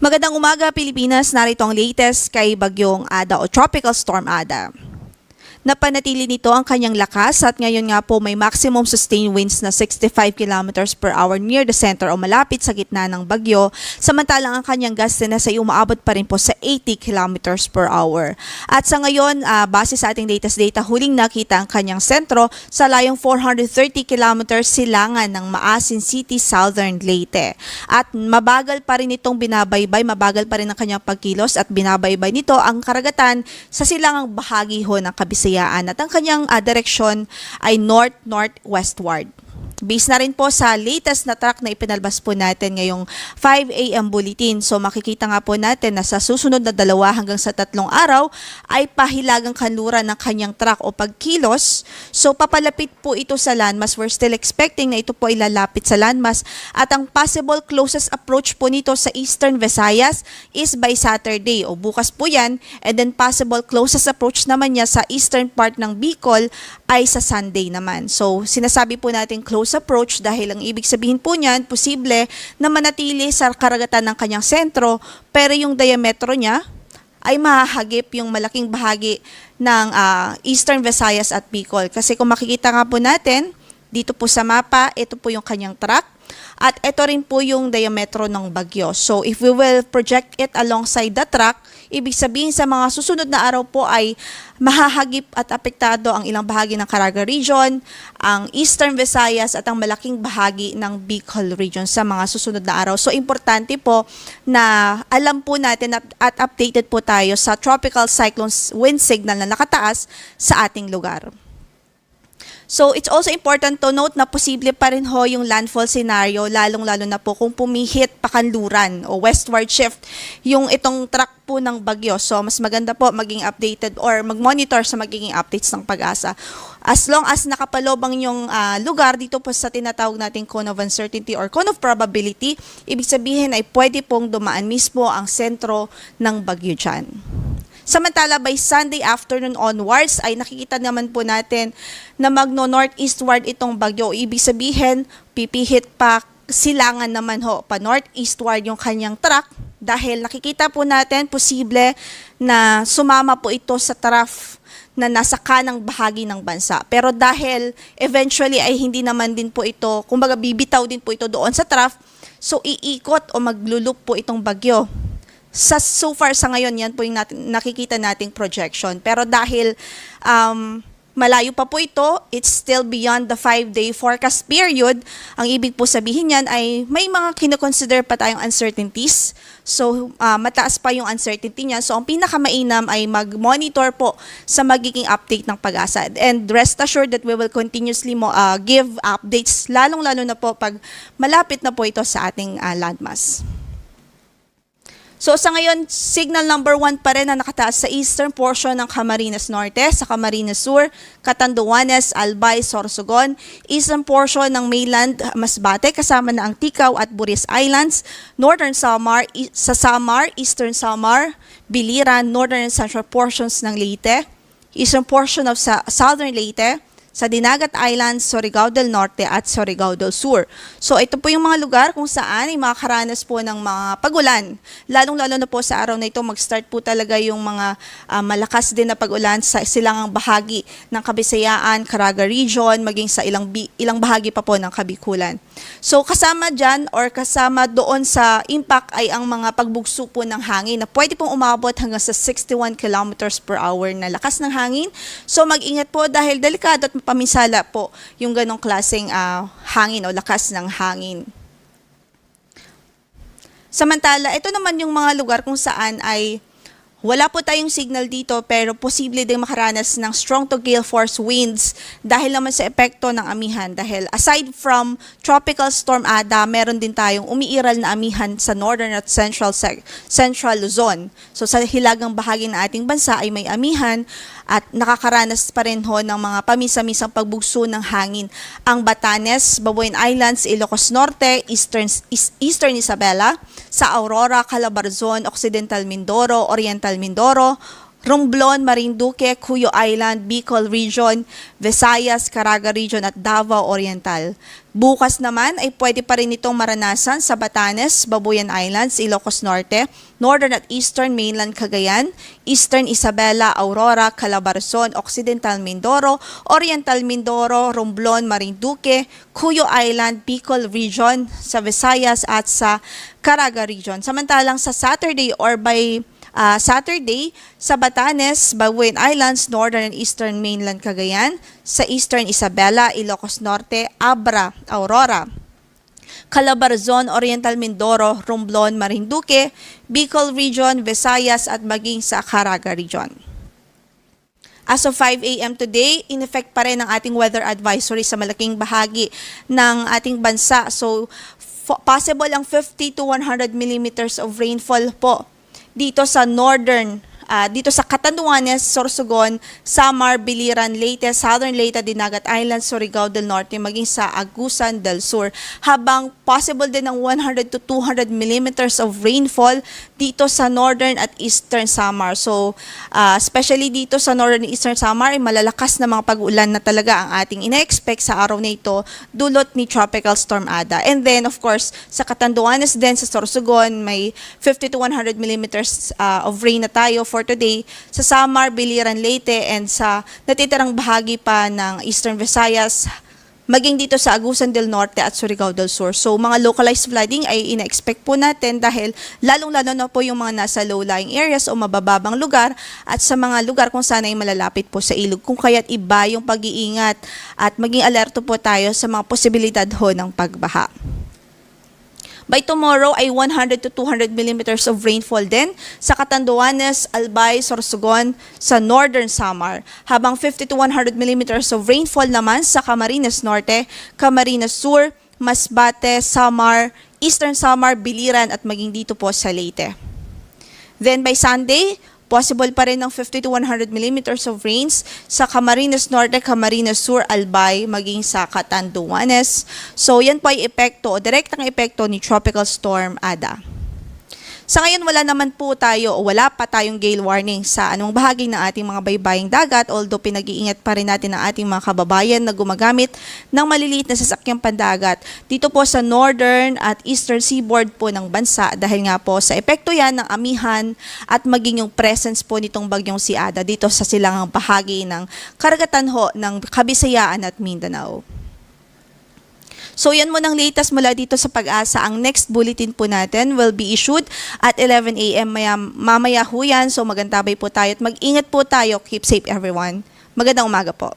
Magandang umaga, Pilipinas. Narito ang latest kay Bagyong Ada o Tropical Storm Ada. Napanatili nito ang kanyang lakas at ngayon nga po may maximum sustained winds na 65 kilometers per hour near the center o malapit sa gitna ng bagyo, samantalang ang kanyang gustiness ay umaabot pa rin po sa 80 kilometers per hour. At sa ngayon, base sa ating latest data, huling nakita ang kanyang sentro sa layong 430 kilometers silangan ng Maasin City, Southern Leyte. At mabagal pa rin itong binabaybay, mabagal pa rin ang kanyang pagkilos at binabaybay nito ang karagatan sa silangang bahagi ho ng Kabisayaan. At ang kanyang direksyon ay north-northwestward. Based na rin po sa latest na track na ipinalabas po natin ngayong 5 a.m. bulletin. So makikita nga po natin na sa susunod na 2 hanggang sa 3 araw ay pahilagang kanluran ng kanyang track o pagkilos. So papalapit po ito sa landmass. We're still expecting na ito po ay lalapit sa landmass. At ang possible closest approach po nito sa Eastern Visayas is by Saturday o bukas po yan. And then possible closest approach naman niya sa eastern part ng Bicol ay sa Sunday naman. So sinasabi po natin close approach dahil ang ibig sabihin po niyan, posible na manatili sa karagatan ng kanyang sentro pero yung diametro niya ay mahahagip yung malaking bahagi ng Eastern Visayas at Bicol. Kasi kung makikita nga po natin, dito po sa mapa, ito po yung kanyang track at ito rin po yung diametro ng bagyo. So if we will project it alongside the track, ibig sabihin sa mga susunod na araw po ay mahahagip at apektado ang ilang bahagi ng Caraga Region, ang Eastern Visayas at ang malaking bahagi ng Bicol Region sa mga susunod na araw. So importante po na alam po natin at updated po tayo sa tropical cyclone wind signal na nakataas sa ating lugar. So, it's also important to note na posible pa rin ho yung landfall scenario, lalong-lalo na po kung pumihit pakanluran o westward shift yung itong track po ng bagyo. So, mas maganda po maging updated or mag-monitor sa magiging updates ng Pag-asa. As long as nakapalobang yung lugar dito po sa tinatawag nating cone of uncertainty or cone of probability, ibig sabihin ay pwede pong dumaan mismo ang sentro ng bagyo dyan. Samantala, by Sunday afternoon onwards, ay nakikita naman po natin na magno-northeastward itong bagyo. Ibig sabihin, pipihit pa silangan naman ho, pa northeastward yung kanyang track dahil nakikita po natin posible na sumama po ito sa trough na nasa kanang bahagi ng bansa. Pero dahil eventually ay hindi naman din po ito, kumbaga bibitaw din po ito doon sa trough, so iikot o maglulup po itong bagyo. So far sa ngayon, yan po yung nakikita nating projection. Pero dahil malayo pa po ito, it's still beyond the 5-day forecast period. Ang ibig po sabihin yan ay may mga kinoconsider pa tayong uncertainties. So mataas pa yung uncertainty niya. So ang pinakamainam ay mag-monitor po sa magiging update ng Pag-asa. And rest assured that we will continuously give updates, lalong-lalo na po pag malapit na po ito sa ating landmass. So sa ngayon, signal number 1 pa rin na nakataas sa eastern portion ng Camarines Norte, sa Camarines Sur, Catanduanes, Albay, Sorsogon, eastern portion ng mainland Masbate kasama na ang Ticao at Buris Islands, northern Samar, sa Samar, eastern Samar, Biliran, northern and central portions ng Leyte, eastern portion of southern Leyte, sa Dinagat Islands, Surigao del Norte at Surigao del Sur. So ito po yung mga lugar kung saan ay makakaranas po ng mga pagulan. Lalong-lalo na po sa araw na ito, mag-start po talaga yung mga malakas din na pagulan sa silangang bahagi ng Kabisayaan, Caraga Region, maging sa ilang bahagi pa po ng Kabikulan. So kasama dyan or kasama doon sa impact ay ang mga pagbugso po ng hangin na pwede pong umabot hanggang sa 61 kilometers per hour na lakas ng hangin. So mag-ingat po dahil delikado at paminsala po yung ganong klaseng hangin o lakas ng hangin. Samantala, ito naman yung mga lugar kung saan ay wala po tayong signal dito pero posible din makaranas ng strong to gale force winds dahil naman sa epekto ng amihan. Dahil aside from Tropical Storm Ada, meron din tayong umiiral na amihan sa northern at central Luzon. So sa hilagang bahagi ng ating bansa ay may amihan at nakakaranas pa rin ho ng mga pamisa-misang pagbugso ng hangin ang Batanes, Babuyan Islands, Ilocos Norte, Eastern Isabela, sa Aurora, Calabarzon, Occidental Mindoro, Oriental Mindoro, Romblon, Marinduque, Cuyo Island, Bicol Region, Visayas, Caraga Region at Davao Oriental. Bukas naman ay pwede pa rin itong maranasan sa Batanes, Babuyan Islands, Ilocos Norte, Northern at Eastern Mainland Cagayan, Eastern Isabela, Aurora, Calabarzon, Occidental Mindoro, Oriental Mindoro, Romblon, Marinduque, Cuyo Island, Bicol Region, sa Visayas at sa Caraga Region. Samantalang sa Saturday or by Saturday, sa Batanes, Babuyan Islands, Northern and Eastern Mainland Cagayan, sa Eastern Isabela, Ilocos Norte, Abra, Aurora, Calabarzon, Oriental Mindoro, Romblon, Marinduque, Bicol Region, Visayas at maging sa Caraga Region. As of 5 a.m. today, in effect pa rin ang ating weather advisory sa malaking bahagi ng ating bansa. So, possible ang 50 to 100 millimeters of rainfall po dito sa dito sa Catanduanes, Sorsogon, Samar, Biliran, Leyte, Southern Leyte, Dinagat Island, Surigao del Norte, maging sa Agusan del Sur. Habang possible din ng 100 to 200 millimeters of rainfall dito sa Northern at Eastern Samar. So, especially dito sa Northern and Eastern Samar, ay malalakas na mga pag-ulan na talaga ang ating ina-expect sa araw na ito, dulot ni Tropical Storm Ada. And then, of course, sa Catanduanes din, sa Sorsogon, may 50 to 100 millimeters of rain na tayo for today. Sa Samar, Biliran, Leyte, and sa natitirang bahagi pa ng Eastern Visayas, maging dito sa Agusan del Norte at Surigao del Sur. So, mga localized flooding ay ina-expect po natin dahil lalong-lalo na po yung mga nasa low-lying areas o mabababang lugar at sa mga lugar kung saan ay malalapit po sa ilog. Kung kaya't iba yung pag-iingat at maging alerto po tayo sa mga posibilidad ho ng pagbaha. By tomorrow ay 100 to 200 millimeters of rainfall din sa Catanduanes, Albay, Sorsogon, sa Northern Samar. Habang 50 to 100 millimeters of rainfall naman sa Camarines Norte, Camarines Sur, Masbate, Samar, Eastern Samar, Biliran at maging dito po sa Leyte. Then by Sunday, possible pa rin ng 50 to 100 millimeters of rains sa Camarines Norte, Camarines Sur, Albay, maging sa Catanduanes. So, yan po ay epekto, direktang epekto ni Tropical Storm Ada. Sa ngayon, wala pa tayong gale warning sa anong bahagi ng ating mga baybaying dagat, although pinag-iingat pa rin natin ang ating mga kababayan na gumagamit ng maliliit na sasakyang pandagat dito po sa northern at eastern seaboard po ng bansa dahil nga po sa epekto yan ng amihan at maging yung presence po nitong bagyong si Ada dito sa silangang bahagi ng karagatan ho ng Kabisayaan at Mindanao. So yan mo ng latest mula dito sa Pag-asa. Ang next bulletin po natin will be issued at 11 a.m. mamaya ho yan. So magantabay po tayo at mag-ingat po tayo. Keep safe everyone. Magandang umaga po.